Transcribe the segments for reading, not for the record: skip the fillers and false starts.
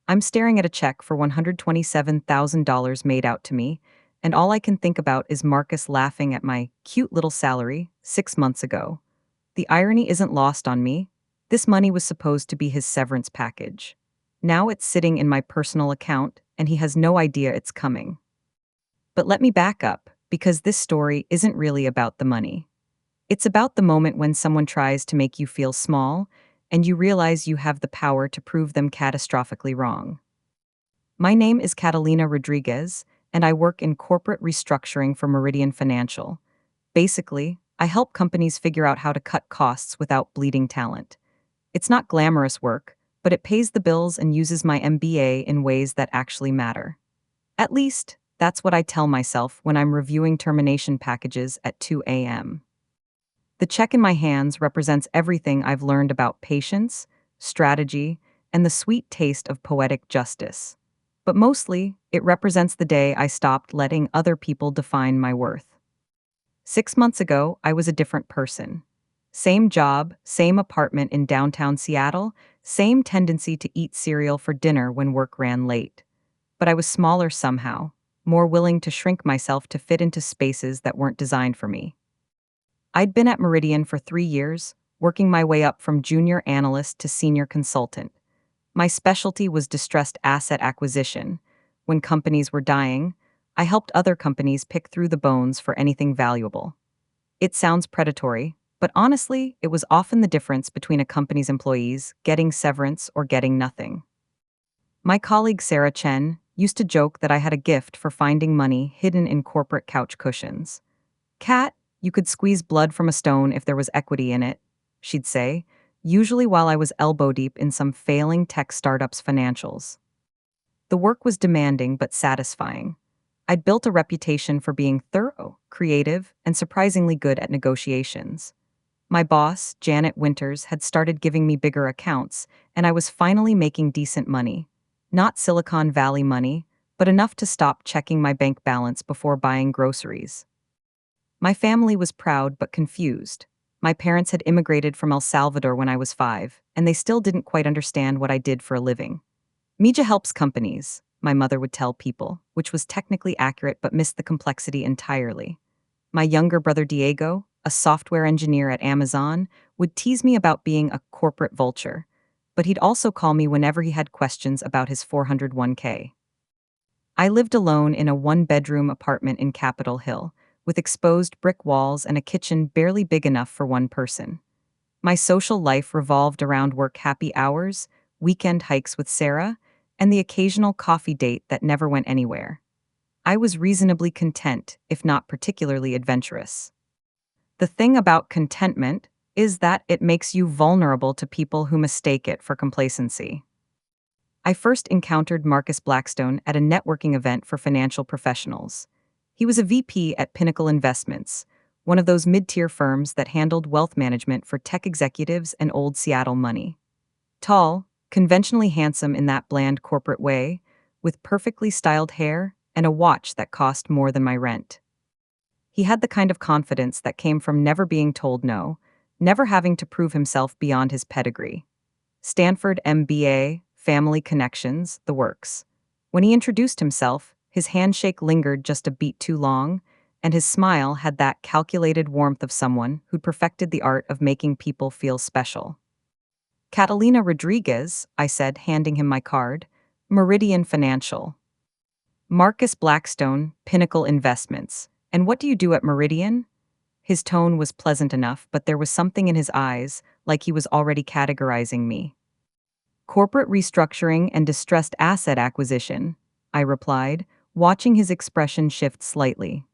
I'm staring at a check for $127,000 made out to me, and all I can think about is Marcus laughing at my cute little salary 6 months ago. The irony isn't lost on me. This money was supposed to be his severance package. Now it's sitting in my personal account, and he has no idea it's coming. But let me back up, because this story isn't really about the money. It's about the moment when someone tries to make you feel small, and you realize you have the power to prove them catastrophically wrong. My name is Catalina Rodriguez, and I work in corporate restructuring for Meridian Financial. Basically, I help companies figure out how to cut costs without bleeding talent. It's not glamorous work, but it pays the bills and uses my MBA in ways that actually matter. At least, that's what I tell myself when I'm reviewing termination packages at 2 a.m. The check in my hands represents everything I've learned about patience, strategy, and the sweet taste of poetic justice. But mostly, it represents the day I stopped letting other people define my worth. 6 months ago, I was a different person. Same job, same apartment in downtown Seattle, same tendency to eat cereal for dinner when work ran late. But I was smaller somehow, more willing to shrink myself to fit into spaces that weren't designed for me. I'd been at Meridian for 3 years, working my way up from junior analyst to senior consultant. My specialty was distressed asset acquisition. When companies were dying, I helped other companies pick through the bones for anything valuable. It sounds predatory, but honestly, it was often the difference between a company's employees getting severance or getting nothing. My colleague Sarah Chen used to joke that I had a gift for finding money hidden in corporate couch cushions. "Cat, you could squeeze blood from a stone if there was equity in it," she'd say, usually while I was elbow deep in some failing tech startup's financials. The work was demanding but satisfying. I'd built a reputation for being thorough, creative, and surprisingly good at negotiations. My boss, Janet Winters, had started giving me bigger accounts, and I was finally making decent money. Not Silicon Valley money, but enough to stop checking my bank balance before buying groceries. My family was proud but confused. My parents had immigrated from El Salvador when I was 5, and they still didn't quite understand what I did for a living. Mija helps companies, my mother would tell people, which was technically accurate but missed the complexity entirely. My younger brother Diego, a software engineer at Amazon, would tease me about being a corporate vulture, but he'd also call me whenever he had questions about his 401k. I lived alone in a one-bedroom apartment in Capitol Hill, with exposed brick walls and a kitchen barely big enough for one person. My social life revolved around work happy hours, weekend hikes with Sarah, and the occasional coffee date that never went anywhere. I was reasonably content, if not particularly adventurous. The thing about contentment is that it makes you vulnerable to people who mistake it for complacency. I first encountered Marcus Blackstone at a networking event for financial professionals. He was a VP at Pinnacle Investments, one of those mid-tier firms that handled wealth management for tech executives and old Seattle money. Tall, conventionally handsome in that bland corporate way, with perfectly styled hair and a watch that cost more than my rent. He had the kind of confidence that came from never being told no, never having to prove himself beyond his pedigree. Stanford MBA, family connections, the works. When he introduced himself, his handshake lingered just a beat too long, and his smile had that calculated warmth of someone who'd perfected the art of making people feel special. "Catalina Rodriguez," I said, handing him my card. "Meridian Financial." "Marcus Blackstone, Pinnacle Investments. And what do you do at Meridian?" His tone was pleasant enough, but there was something in his eyes, like he was already categorizing me. "Corporate restructuring and distressed asset acquisition," I replied, watching his expression shift slightly.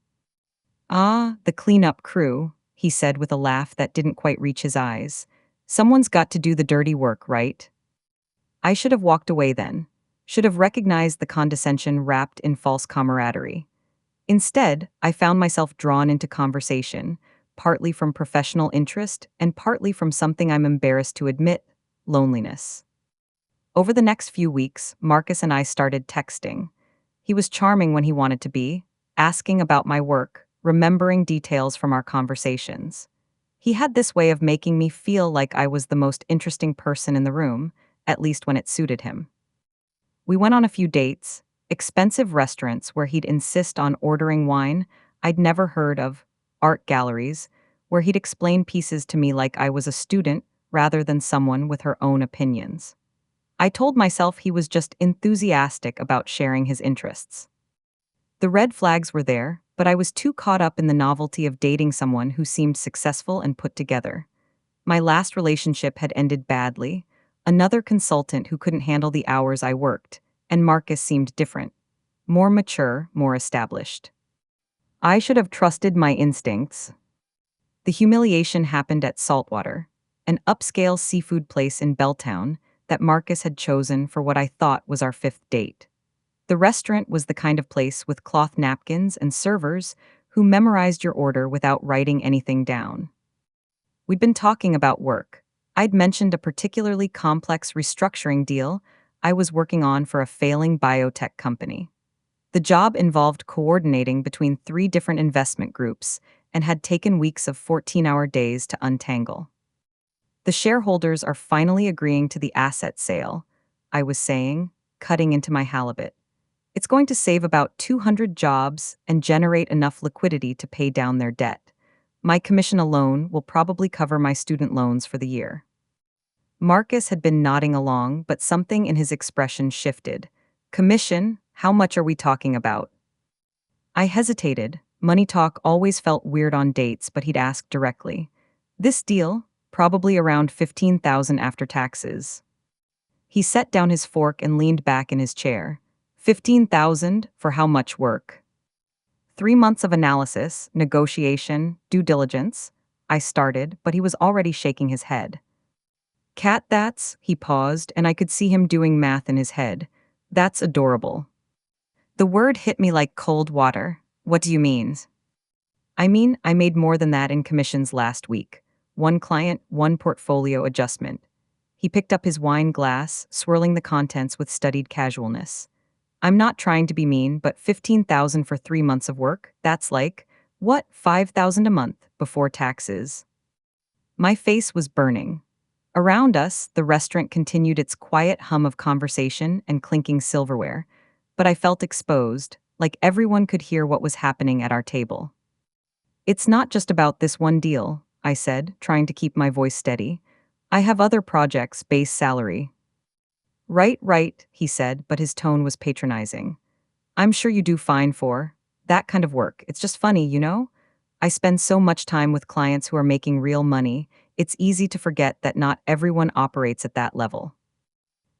"Ah, the cleanup crew," he said with a laugh that didn't quite reach his eyes. "Someone's got to do the dirty work, right?" I should have walked away then, should have recognized the condescension wrapped in false camaraderie. Instead, I found myself drawn into conversation, partly from professional interest and partly from something I'm embarrassed to admit: loneliness. Over the next few weeks, Marcus and I started texting. He was charming when he wanted to be, asking about my work, remembering details from our conversations. He had this way of making me feel like I was the most interesting person in the room, at least when it suited him. We went on a few dates, expensive restaurants where he'd insist on ordering wine I'd never heard of, art galleries, where he'd explain pieces to me like I was a student rather than someone with her own opinions. I told myself he was just enthusiastic about sharing his interests. The red flags were there, but I was too caught up in the novelty of dating someone who seemed successful and put together. My last relationship had ended badly, another consultant who couldn't handle the hours I worked, and Marcus seemed different, more mature, more established. I should have trusted my instincts. The humiliation happened at Saltwater, an upscale seafood place in Belltown that Marcus had chosen for what I thought was our fifth date. The restaurant was the kind of place with cloth napkins and servers who memorized your order without writing anything down. We'd been talking about work. I'd mentioned a particularly complex restructuring deal I was working on for a failing biotech company. The job involved coordinating between three different investment groups and had taken weeks of 14-hour days to untangle. The shareholders are finally agreeing to the asset sale, I was saying, cutting into my halibut. It's going to save about 200 jobs and generate enough liquidity to pay down their debt. My commission alone will probably cover my student loans for the year. Marcus had been nodding along, but something in his expression shifted. Commission? How much are we talking about? I hesitated. Money talk always felt weird on dates, but he'd ask directly. This deal? Probably around 15,000 after taxes. He set down his fork and leaned back in his chair. 15,000 for how much work? 3 months of analysis, negotiation, due diligence. I started, but he was already shaking his head. Cat, he paused, and I could see him doing math in his head. That's adorable. The word hit me like cold water. What do you mean? I mean, I made more than that in commissions last week. One client, one portfolio adjustment. He picked up his wine glass, swirling the contents with studied casualness. I'm not trying to be mean, but 15,000 for 3 months of work, that's like, what, 5,000 a month before taxes? My face was burning. Around us, the restaurant continued its quiet hum of conversation and clinking silverware, but I felt exposed, like everyone could hear what was happening at our table. It's not just about this one deal, I said, trying to keep my voice steady. I have other projects, base salary. Right, he said, but his tone was patronizing. I'm sure you do fine for that kind of work. It's just funny, you know? I spend so much time with clients who are making real money, it's easy to forget that not everyone operates at that level.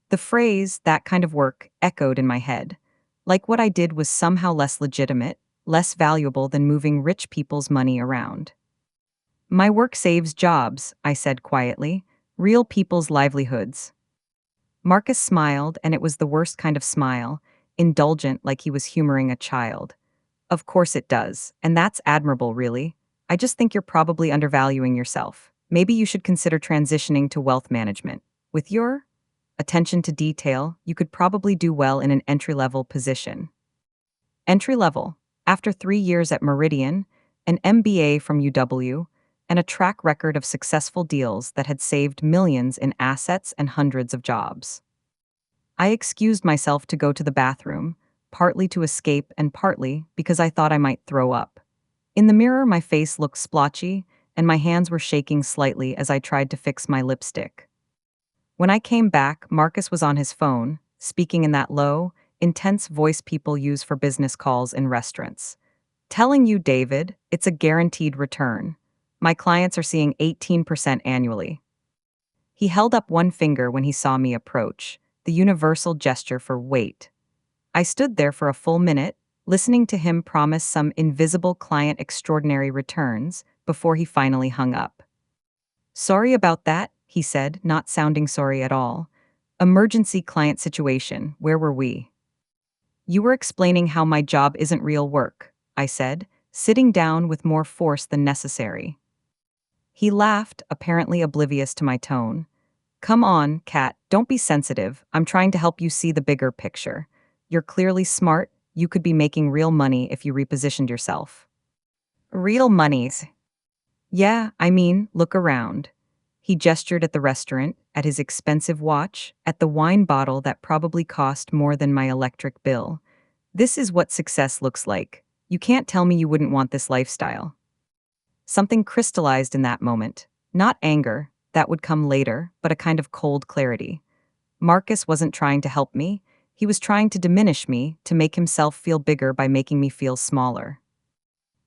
The phrase, that kind of work, echoed in my head. Like what I did was somehow less legitimate, less valuable than moving rich people's money around. My work saves jobs, I said quietly, real people's livelihoods. Marcus smiled, and it was the worst kind of smile, indulgent like he was humoring a child. Of course it does, and that's admirable, really. I just think you're probably undervaluing yourself. Maybe you should consider transitioning to wealth management. With your attention to detail, you could probably do well in an entry-level position. Entry-level, after 3 years at Meridian, an MBA from UW, and a track record of successful deals that had saved millions in assets and hundreds of jobs. I excused myself to go to the bathroom, partly to escape and partly because I thought I might throw up. In the mirror, my face looked splotchy, and my hands were shaking slightly as I tried to fix my lipstick. When I came back, Marcus was on his phone, speaking in that low, intense voice people use for business calls in restaurants. Telling you, David, it's a guaranteed return. My clients are seeing 18% annually. He held up one finger when he saw me approach, the universal gesture for wait. I stood there for a full minute, listening to him promise some invisible client extraordinary returns before he finally hung up. Sorry about that, he said, not sounding sorry at all. Emergency client situation, where were we? You were explaining how my job isn't real work, I said, sitting down with more force than necessary. He laughed, apparently oblivious to my tone. Come on, Kat, don't be sensitive. I'm trying to help you see the bigger picture. You're clearly smart. You could be making real money if you repositioned yourself. Real monies. Yeah, I mean, look around. He gestured at the restaurant, at his expensive watch, at the wine bottle that probably cost more than my electric bill. This is what success looks like. You can't tell me you wouldn't want this lifestyle. Something crystallized in that moment. Not anger, that would come later, but a kind of cold clarity. Marcus wasn't trying to help me. He was trying to diminish me, to make himself feel bigger by making me feel smaller.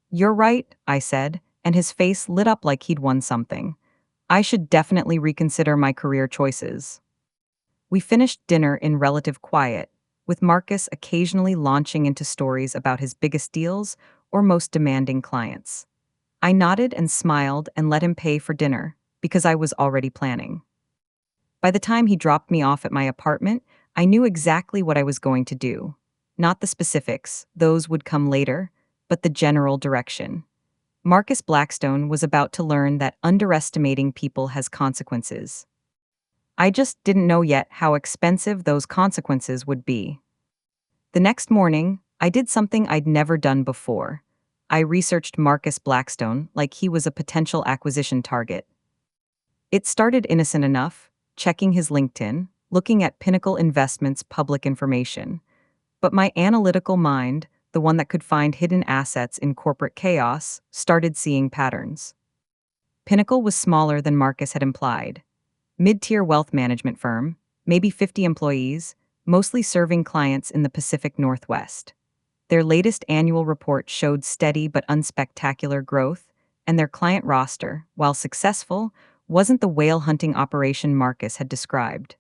You're right, I said, and his face lit up like he'd won something. I should definitely reconsider my career choices. We finished dinner in relative quiet, with Marcus occasionally launching into stories about his biggest deals or most demanding clients. I nodded and smiled and let him pay for dinner, because I was already planning. By the time he dropped me off at my apartment, I knew exactly what I was going to do. Not the specifics, those would come later, but the general direction. Marcus Blackstone was about to learn that underestimating people has consequences. I just didn't know yet how expensive those consequences would be. The next morning, I did something I'd never done before. I researched Marcus Blackstone like he was a potential acquisition target. It started innocent enough, checking his LinkedIn, looking at Pinnacle Investments' public information. But my analytical mind, the one that could find hidden assets in corporate chaos, started seeing patterns. Pinnacle was smaller than Marcus had implied. Mid-tier wealth management firm, maybe 50 employees, mostly serving clients in the Pacific Northwest. Their latest annual report showed steady but unspectacular growth, and their client roster, while successful, wasn't the whale hunting operation Marcus had described.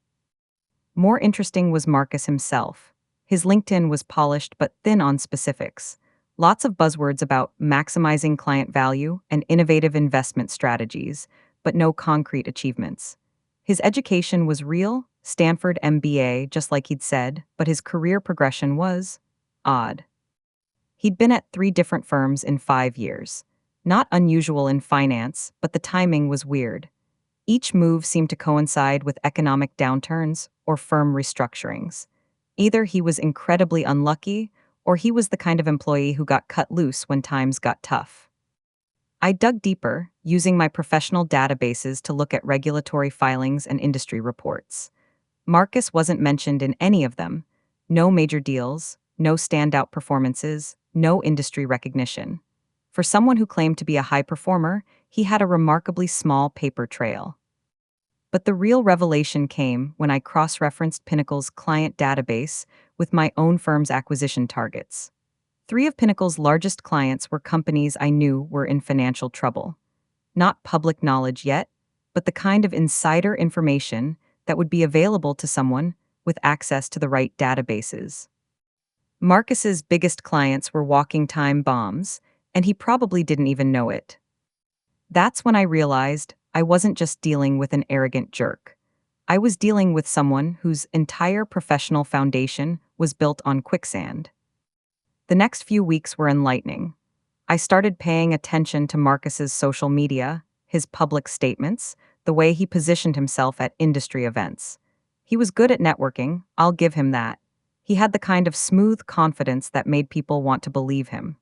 More interesting was Marcus himself. His LinkedIn was polished but thin on specifics. Lots of buzzwords about maximizing client value and innovative investment strategies, but no concrete achievements. His education was real, Stanford MBA, just like he'd said, but his career progression was odd. He'd been at 3 different firms in 5 years. Not unusual in finance, but the timing was weird. Each move seemed to coincide with economic downturns or firm restructurings. Either he was incredibly unlucky, or he was the kind of employee who got cut loose when times got tough. I dug deeper, using my professional databases to look at regulatory filings and industry reports. Marcus wasn't mentioned in any of them. No major deals, no standout performances, no industry recognition. For someone who claimed to be a high performer, he had a remarkably small paper trail. But the real revelation came when I cross-referenced Pinnacle's client database with my own firm's acquisition targets. 3 of Pinnacle's largest clients were companies I knew were in financial trouble. Not public knowledge yet, but the kind of insider information that would be available to someone with access to the right databases. Marcus's biggest clients were walking time bombs, and he probably didn't even know it. That's when I realized I wasn't just dealing with an arrogant jerk. I was dealing with someone whose entire professional foundation was built on quicksand. The next few weeks were enlightening. I started paying attention to Marcus's social media, his public statements, the way he positioned himself at industry events. He was good at networking, I'll give him that. He had the kind of smooth confidence that made people want to believe him.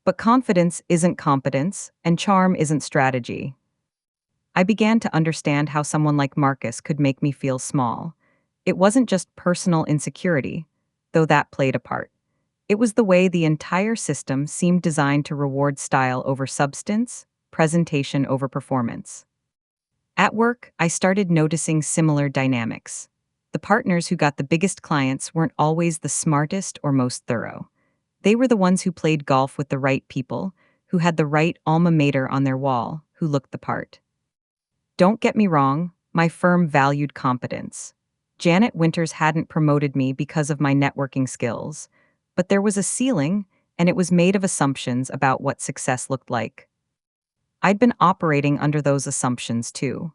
But confidence isn't competence, and charm isn't strategy. I began to understand how someone like Marcus could make me feel small. It wasn't just personal insecurity, though that played a part. It was the way the entire system seemed designed to reward style over substance, presentation over performance. At work, I started noticing similar dynamics. The partners who got the biggest clients weren't always the smartest or most thorough. They were the ones who played golf with the right people, who had the right alma mater on their wall, who looked the part. Don't get me wrong, my firm valued competence. Janet Winters hadn't promoted me because of my networking skills, but there was a ceiling, and it was made of assumptions about what success looked like. I'd been operating under those assumptions too,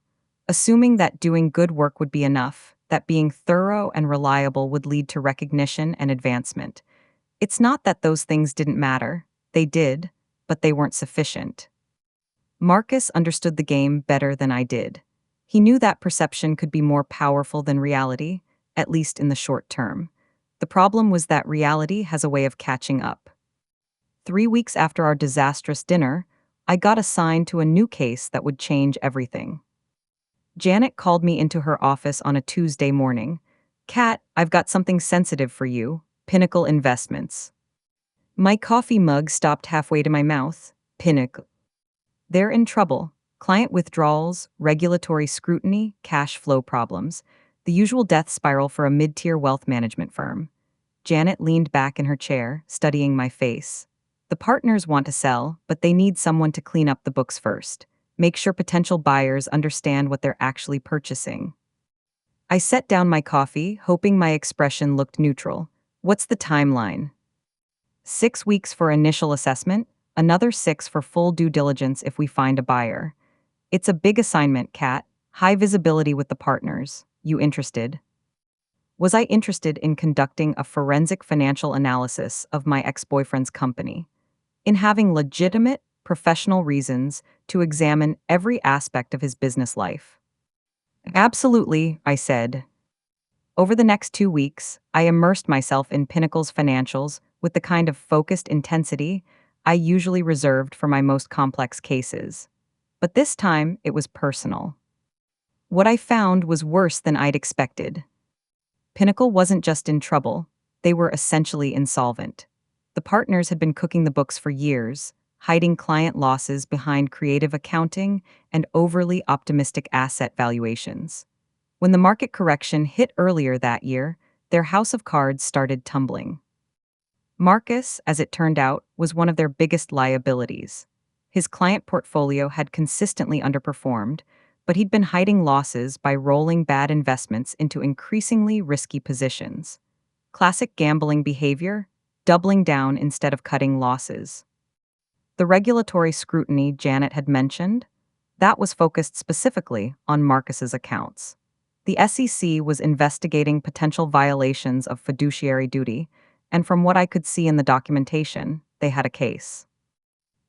assuming that doing good work would be enough, that being thorough and reliable would lead to recognition and advancement. It's not that those things didn't matter, they did, but they weren't sufficient. Marcus understood the game better than I did. He knew that perception could be more powerful than reality, at least in the short term. The problem was that reality has a way of catching up. 3 weeks after our disastrous dinner, I got assigned to a new case that would change everything. Janet called me into her office on a Tuesday morning. Kat, I've got something sensitive for you. Pinnacle Investments. My coffee mug stopped halfway to my mouth. Pinnacle. They're in trouble. Client withdrawals, regulatory scrutiny, cash flow problems. The usual death spiral for a mid-tier wealth management firm. Janet leaned back in her chair, studying my face. The partners want to sell, but they need someone to clean up the books first. Make sure potential buyers understand what they're actually purchasing. I set down my coffee, hoping my expression looked neutral. What's the timeline? 6 weeks for initial assessment, another 6 for full due diligence if we find a buyer. It's a big assignment, Kat. High visibility with the partners. You interested? Was I interested in conducting a forensic financial analysis of my ex-boyfriend's company? In having legitimate, professional reasons to examine every aspect of his business life? Absolutely, I said. Over the next 2 weeks, I immersed myself in Pinnacle's financials with the kind of focused intensity I usually reserved for my most complex cases. But this time, it was personal. What I found was worse than I'd expected. Pinnacle wasn't just in trouble, they were essentially insolvent. The partners had been cooking the books for years, hiding client losses behind creative accounting and overly optimistic asset valuations. When the market correction hit earlier that year, their house of cards started tumbling. Marcus, as it turned out, was one of their biggest liabilities. His client portfolio had consistently underperformed, but he'd been hiding losses by rolling bad investments into increasingly risky positions. Classic gambling behavior, doubling down instead of cutting losses. The regulatory scrutiny Janet had mentioned, that was focused specifically on Marcus's accounts. The SEC was investigating potential violations of fiduciary duty, and from what I could see in the documentation, they had a case.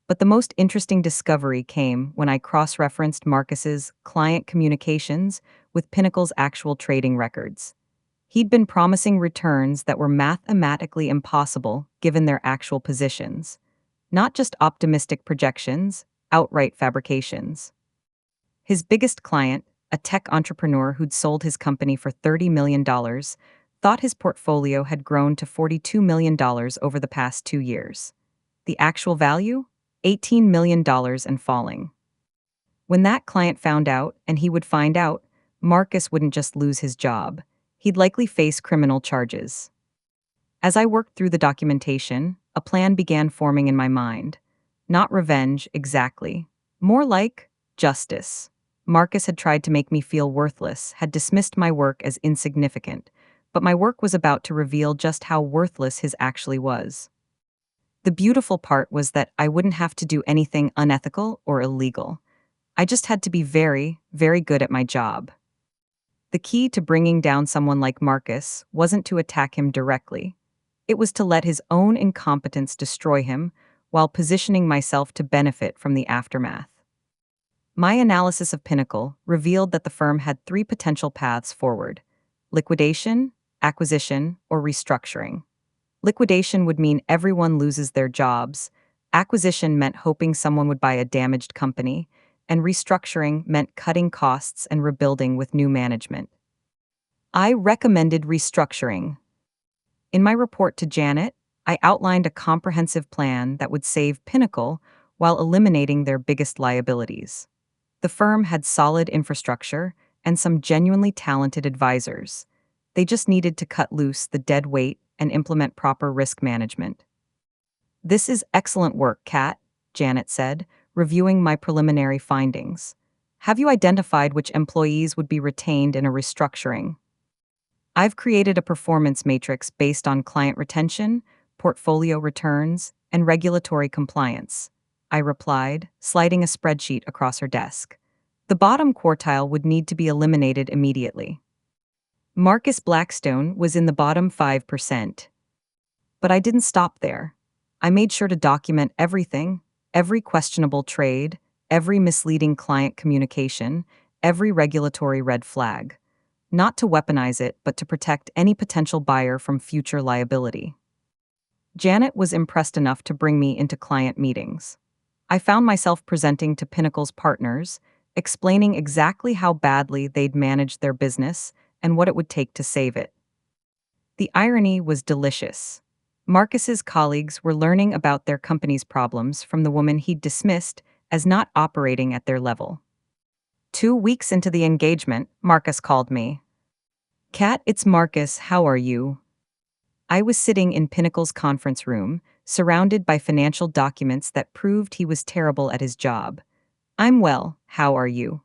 But the most interesting discovery came when I cross-referenced Marcus's client communications with Pinnacle's actual trading records. He'd been promising returns that were mathematically impossible given their actual positions. Not just optimistic projections, outright fabrications. His biggest client, a tech entrepreneur who'd sold his company for $30 million, thought his portfolio had grown to $42 million over the past 2 years. The actual value? $18 million and falling. When that client found out, and he would find out, Marcus wouldn't just lose his job. He'd likely face criminal charges. As I worked through the documentation, a plan began forming in my mind. Not revenge, exactly. More like justice. Marcus had tried to make me feel worthless, had dismissed my work as insignificant, but my work was about to reveal just how worthless his actually was. The beautiful part was that I wouldn't have to do anything unethical or illegal. I just had to be very, very good at my job. The key to bringing down someone like Marcus wasn't to attack him directly. It was to let his own incompetence destroy him while positioning myself to benefit from the aftermath. My analysis of Pinnacle revealed that the firm had 3 potential paths forward: liquidation, acquisition, or restructuring. Liquidation would mean everyone loses their jobs, acquisition meant hoping someone would buy a damaged company, and restructuring meant cutting costs and rebuilding with new management. I recommended restructuring. In my report to Janet, I outlined a comprehensive plan that would save Pinnacle while eliminating their biggest liabilities. The firm had solid infrastructure and some genuinely talented advisors. They just needed to cut loose the dead weight and implement proper risk management. This is excellent work, Kat, Janet said, reviewing my preliminary findings. Have you identified which employees would be retained in a restructuring? I've created a performance matrix based on client retention, portfolio returns, and regulatory compliance, I replied, sliding a spreadsheet across her desk. The bottom quartile would need to be eliminated immediately. Marcus Blackstone was in the bottom 5%. But I didn't stop there. I made sure to document everything, every questionable trade, every misleading client communication, every regulatory red flag. Not to weaponize it, but to protect any potential buyer from future liability. Janet was impressed enough to bring me into client meetings. I found myself presenting to Pinnacle's partners, explaining exactly how badly they'd managed their business and what it would take to save it. The irony was delicious. Marcus's colleagues were learning about their company's problems from the woman he'd dismissed as not operating at their level. 2 weeks into the engagement, Marcus called me. Kat, it's Marcus, how are you? I was sitting in Pinnacle's conference room, surrounded by financial documents that proved he was terrible at his job. I'm well, how are you?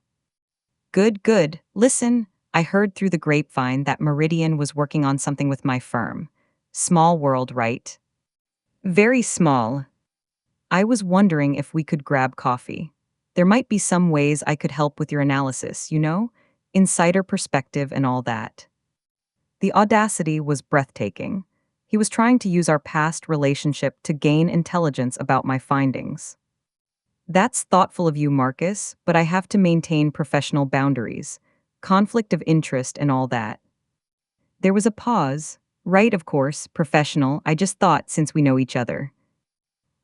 Good, good. Listen, I heard through the grapevine that Meridian was working on something with my firm. Small world, right? Very small. I was wondering if we could grab coffee. There might be some ways I could help with your analysis, insider perspective and all that. The audacity was breathtaking. He was trying to use our past relationship to gain intelligence about my findings. That's thoughtful of you, Marcus, but I have to maintain professional boundaries, conflict of interest, and all that. There was a pause. Right, of course, professional, I just thought since we know each other.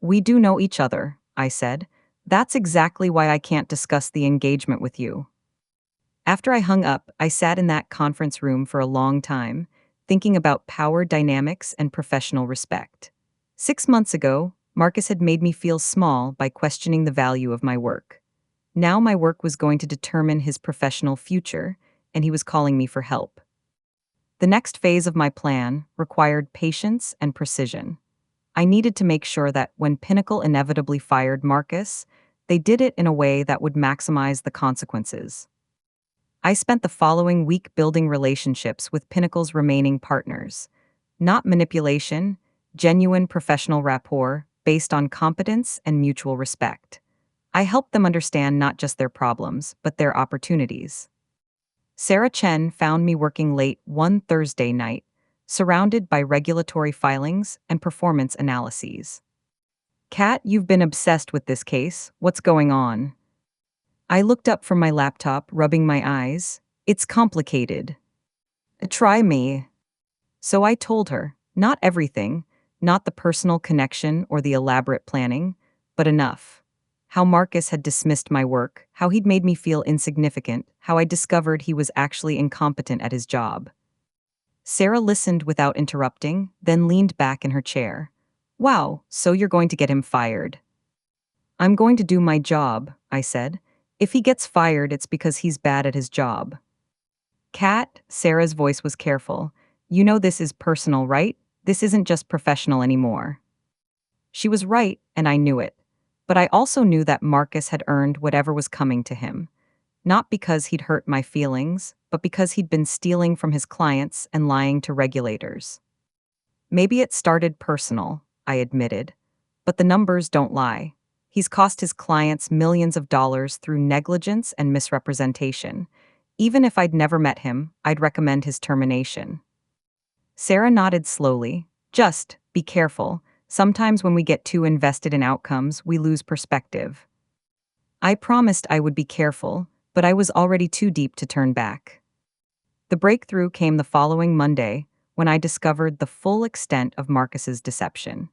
We do know each other, I said. That's exactly why I can't discuss the engagement with you. After I hung up, I sat in that conference room for a long time, thinking about power dynamics and professional respect. 6 months ago, Marcus had made me feel small by questioning the value of my work. Now my work was going to determine his professional future, and he was calling me for help. The next phase of my plan required patience and precision. I needed to make sure that when Pinnacle inevitably fired Marcus, they did it in a way that would maximize the consequences. I spent the following week building relationships with Pinnacle's remaining partners. Not manipulation, genuine professional rapport based on competence and mutual respect. I helped them understand not just their problems, but their opportunities. Sarah Chen found me working late one Thursday night, surrounded by regulatory filings and performance analyses. Kat, you've been obsessed with this case. What's going on? I looked up from my laptop, rubbing my eyes. It's complicated. Try me. So I told her, not everything, not the personal connection or the elaborate planning, but enough. How Marcus had dismissed my work, how he'd made me feel insignificant, how I discovered he was actually incompetent at his job. Sarah listened without interrupting, then leaned back in her chair. Wow, so you're going to get him fired. I'm going to do my job, I said. If he gets fired, it's because he's bad at his job. Kat, Sarah's voice was careful. You know this is personal, right? This isn't just professional anymore. She was right, and I knew it. But I also knew that Marcus had earned whatever was coming to him. Not because he'd hurt my feelings, but because he'd been stealing from his clients and lying to regulators. Maybe it started personal, I admitted. But the numbers don't lie. He's cost his clients millions of dollars through negligence and misrepresentation. Even if I'd never met him, I'd recommend his termination. Sarah nodded slowly. Just be careful. Sometimes when we get too invested in outcomes, we lose perspective. I promised I would be careful, but I was already too deep to turn back. The breakthrough came the following Monday, when I discovered the full extent of Marcus's deception.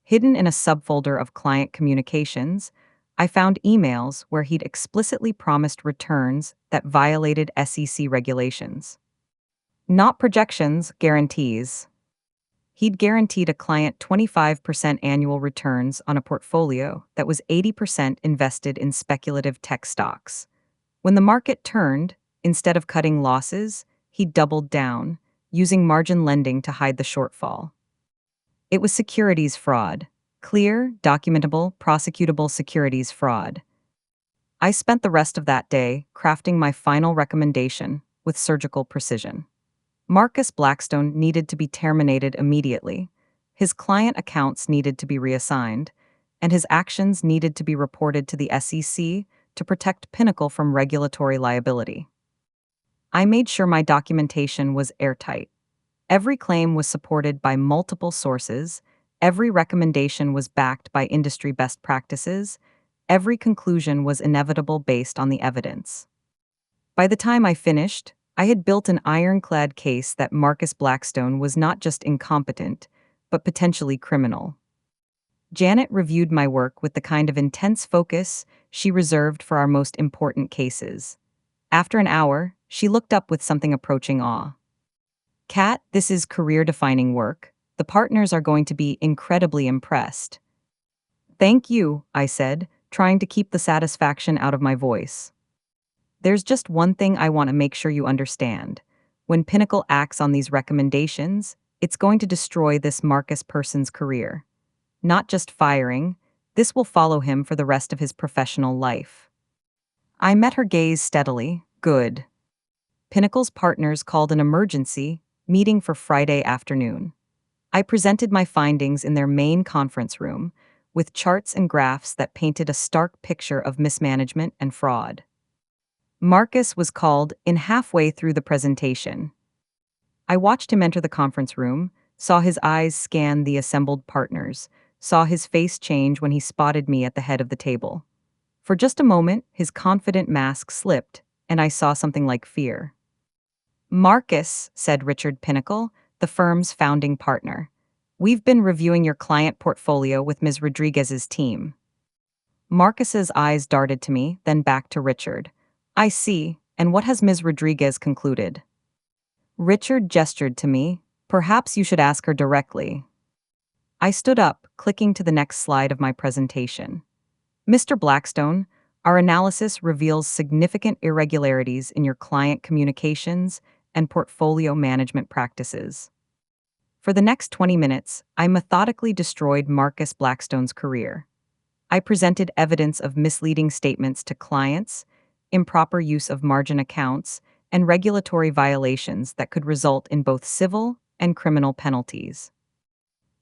Hidden in a subfolder of client communications, I found emails where he'd explicitly promised returns that violated SEC regulations. Not projections, guarantees. He'd guaranteed a client 25% annual returns on a portfolio that was 80% invested in speculative tech stocks. When the market turned, instead of cutting losses, he doubled down, using margin lending to hide the shortfall. It was securities fraud. Clear, documentable, prosecutable securities fraud. I spent the rest of that day crafting my final recommendation with surgical precision. Marcus Blackstone needed to be terminated immediately, his client accounts needed to be reassigned, and his actions needed to be reported to the SEC to protect Pinnacle from regulatory liability. I made sure my documentation was airtight. Every claim was supported by multiple sources, every recommendation was backed by industry best practices, every conclusion was inevitable based on the evidence. By the time I finished, I had built an ironclad case that Marcus Blackstone was not just incompetent, but potentially criminal. Janet reviewed my work with the kind of intense focus she reserved for our most important cases. After an hour, she looked up with something approaching awe. Kat, this is career-defining work. The partners are going to be incredibly impressed. Thank you, I said, trying to keep the satisfaction out of my voice. There's just one thing I want to make sure you understand. When Pinnacle acts on these recommendations, it's going to destroy this Marcus person's career. Not just firing, this will follow him for the rest of his professional life. I met her gaze steadily. Good. Pinnacle's partners called an emergency meeting for Friday afternoon. I presented my findings in their main conference room, with charts and graphs that painted a stark picture of mismanagement and fraud. Marcus was called in halfway through the presentation. I watched him enter the conference room, saw his eyes scan the assembled partners, saw his face change when he spotted me at the head of the table. For just a moment, his confident mask slipped, and I saw something like fear. Marcus, said Richard Pinnacle, the firm's founding partner. We've been reviewing your client portfolio with Ms. Rodriguez's team. Marcus's eyes darted to me, then back to Richard. I see, and what has Ms. Rodriguez concluded? Richard gestured to me. Perhaps you should ask her directly. I stood up, clicking to the next slide of my presentation. Mr. Blackstone, our analysis reveals significant irregularities in your client communications and portfolio management practices. For the next 20 minutes, I methodically destroyed Marcus Blackstone's career. I presented evidence of misleading statements to clients, improper use of margin accounts, and regulatory violations that could result in both civil and criminal penalties.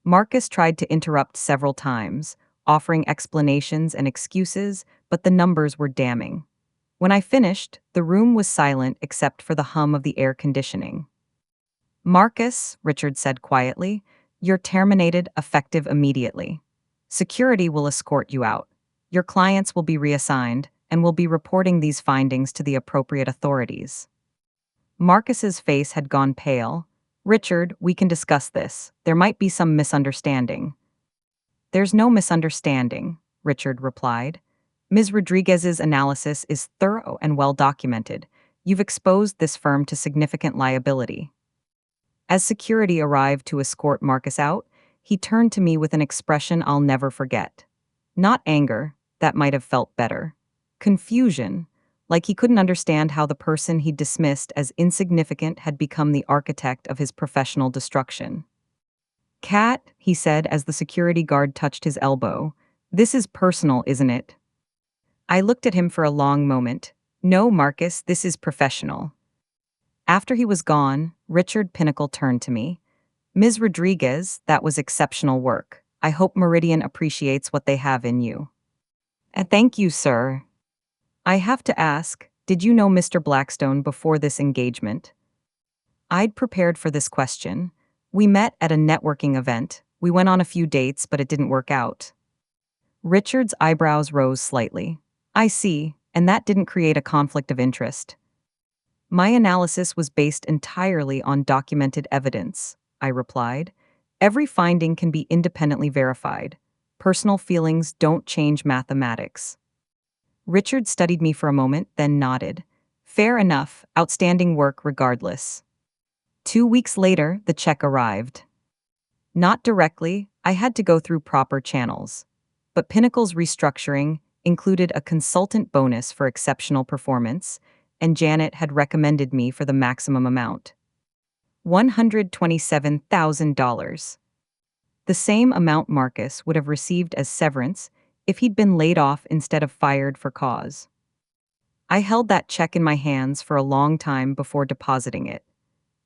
Marcus tried to interrupt several times, offering explanations and excuses, but the numbers were damning. When I finished, the room was silent except for the hum of the air conditioning. Marcus, Richard said quietly, you're terminated effective immediately. Security will escort you out. Your clients will be reassigned and will be reporting these findings to the appropriate authorities. Marcus's face had gone pale. Richard, we can discuss this. There might be some misunderstanding. There's no misunderstanding, Richard replied. Ms. Rodriguez's analysis is thorough and well documented. You've exposed this firm to significant liability. As security arrived to escort Marcus out, he turned to me with an expression I'll never forget. Not anger, that might have felt better. Confusion, like he couldn't understand how the person he'd dismissed as insignificant had become the architect of his professional destruction. Kat, he said as the security guard touched his elbow, this is personal, isn't it? I looked at him for a long moment. No, Marcus, this is professional. After he was gone, Richard Pinnacle turned to me. Ms. Rodriguez, that was exceptional work. I hope Meridian appreciates what they have in you. Thank you, sir. I have to ask, did you know Mr. Blackstone before this engagement? I'd prepared for this question. We met at a networking event. We went on a few dates, but it didn't work out. Richard's eyebrows rose slightly. I see, and that didn't create a conflict of interest. My analysis was based entirely on documented evidence, I replied. Every finding can be independently verified. Personal feelings don't change mathematics. Richard studied me for a moment, then nodded. Fair enough, outstanding work regardless. 2 weeks later, the check arrived. Not directly, I had to go through proper channels. But Pinnacle's restructuring included a consultant bonus for exceptional performance, and Janet had recommended me for the maximum amount. $127,000. The same amount Marcus would have received as severance if he'd been laid off instead of fired for cause. I held that check in my hands for a long time before depositing it.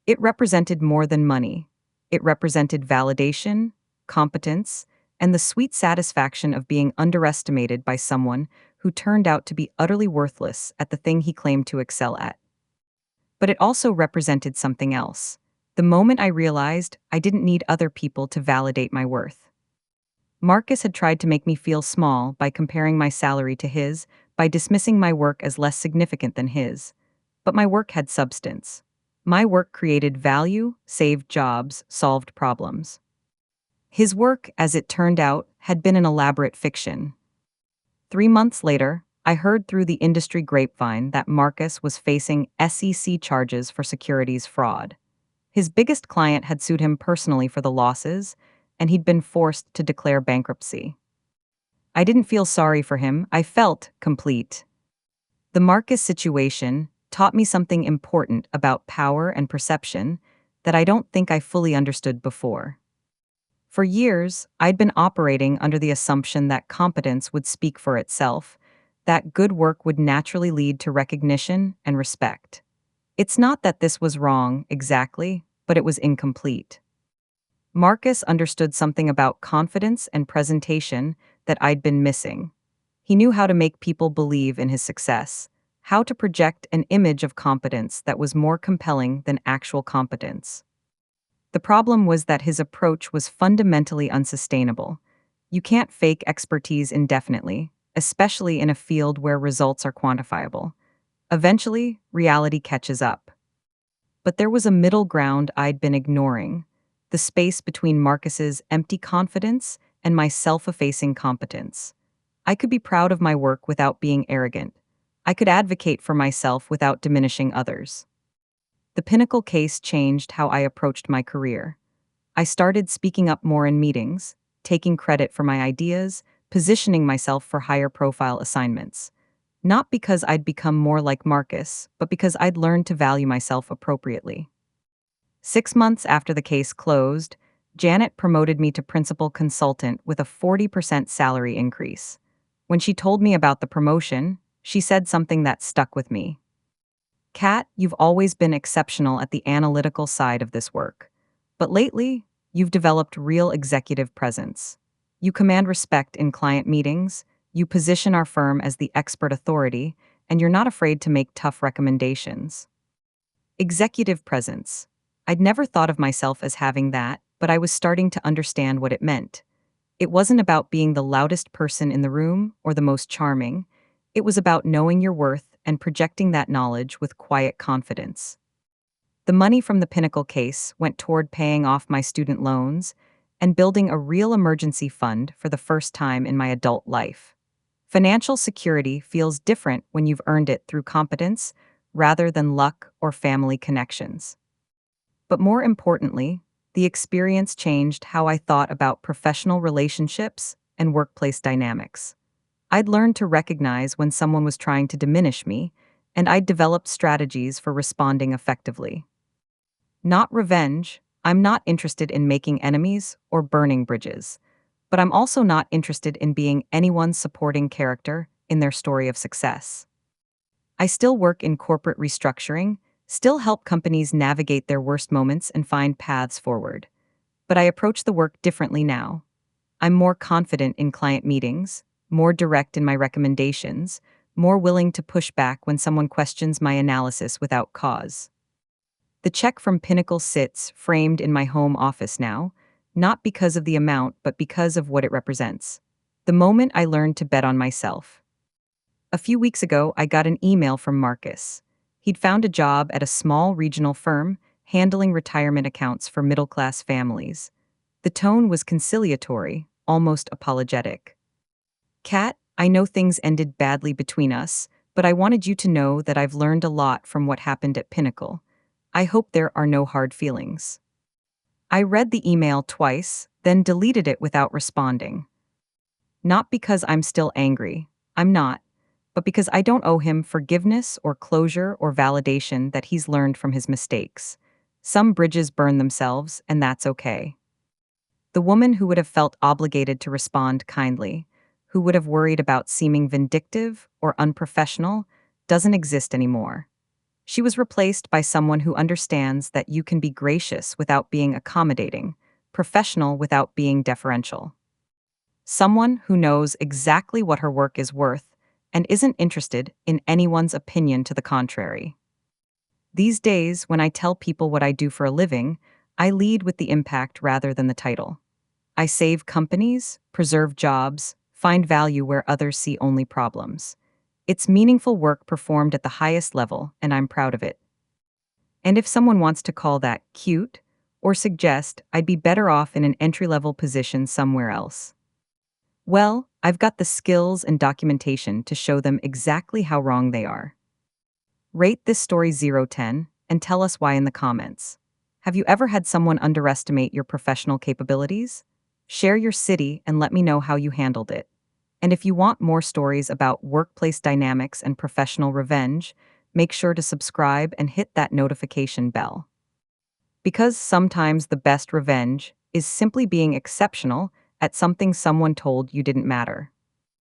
It represented more than money. It represented validation, competence, and the sweet satisfaction of being underestimated by someone who turned out to be utterly worthless at the thing he claimed to excel at. But it also represented something else. The moment I realized I didn't need other people to validate my worth. Marcus had tried to make me feel small by comparing my salary to his, by dismissing my work as less significant than his. But my work had substance. My work created value, saved jobs, solved problems. His work, as it turned out, had been an elaborate fiction. 3 months later, I heard through the industry grapevine that Marcus was facing SEC charges for securities fraud. His biggest client had sued him personally for the losses, and he'd been forced to declare bankruptcy. I didn't feel sorry for him, I felt complete. The Marcus situation taught me something important about power and perception that I don't think I fully understood before. For years, I'd been operating under the assumption that competence would speak for itself, that good work would naturally lead to recognition and respect. It's not that this was wrong, exactly, but it was incomplete. Marcus understood something about confidence and presentation that I'd been missing. He knew how to make people believe in his success, how to project an image of competence that was more compelling than actual competence. The problem was that his approach was fundamentally unsustainable. You can't fake expertise indefinitely, especially in a field where results are quantifiable. Eventually, reality catches up. But there was a middle ground I'd been ignoring, the space between Marcus's empty confidence and my self-effacing competence. I could be proud of my work without being arrogant. I could advocate for myself without diminishing others. The Pinnacle case changed how I approached my career. I started speaking up more in meetings, taking credit for my ideas, positioning myself for higher profile assignments. Not because I'd become more like Marcus, but because I'd learned to value myself appropriately. 6 months after the case closed, Janet promoted me to principal consultant with a 40% salary increase. When she told me about the promotion, she said something that stuck with me. Kat, you've always been exceptional at the analytical side of this work. But lately, you've developed real executive presence. You command respect in client meetings, you position our firm as the expert authority, and you're not afraid to make tough recommendations. Executive presence. I'd never thought of myself as having that, but I was starting to understand what it meant. It wasn't about being the loudest person in the room or the most charming. It was about knowing your worth and projecting that knowledge with quiet confidence. The money from the Pinnacle case went toward paying off my student loans and building a real emergency fund for the first time in my adult life. Financial security feels different when you've earned it through competence rather than luck or family connections. But more importantly, the experience changed how I thought about professional relationships and workplace dynamics. I'd learned to recognize when someone was trying to diminish me, and I'd developed strategies for responding effectively. Not revenge, I'm not interested in making enemies or burning bridges, but I'm also not interested in being anyone's supporting character in their story of success. I still work in corporate restructuring, still help companies navigate their worst moments and find paths forward. But I approach the work differently now. I'm more confident in client meetings, more direct in my recommendations, more willing to push back when someone questions my analysis without cause. The check from Pinnacle sits framed in my home office now, not because of the amount but because of what it represents. The moment I learned to bet on myself. A few weeks ago, I got an email from Marcus. He'd found a job at a small regional firm, handling retirement accounts for middle-class families. The tone was conciliatory, almost apologetic. Kat, I know things ended badly between us, but I wanted you to know that I've learned a lot from what happened at Pinnacle. I hope there are no hard feelings. I read the email twice, then deleted it without responding. Not because I'm still angry, I'm not, but because I don't owe him forgiveness or closure or validation that he's learned from his mistakes. Some bridges burn themselves, and that's okay. The woman who would have felt obligated to respond kindly, who would have worried about seeming vindictive or unprofessional, doesn't exist anymore. She was replaced by someone who understands that you can be gracious without being accommodating, professional without being deferential. Someone who knows exactly what her work is worth and isn't interested in anyone's opinion to the contrary. These days, when I tell people what I do for a living, I lead with the impact rather than the title. I save companies, preserve jobs, find value where others see only problems. It's meaningful work performed at the highest level, and I'm proud of it. And if someone wants to call that cute, or suggest I'd be better off in an entry-level position somewhere else. Well, I've got the skills and documentation to show them exactly how wrong they are. Rate this story 0-10 and tell us why in the comments. Have you ever had someone underestimate your professional capabilities? Share your city and let me know how you handled it. And if you want more stories about workplace dynamics and professional revenge, make sure to subscribe and hit that notification bell. Because sometimes the best revenge is simply being exceptional at something someone told you didn't matter.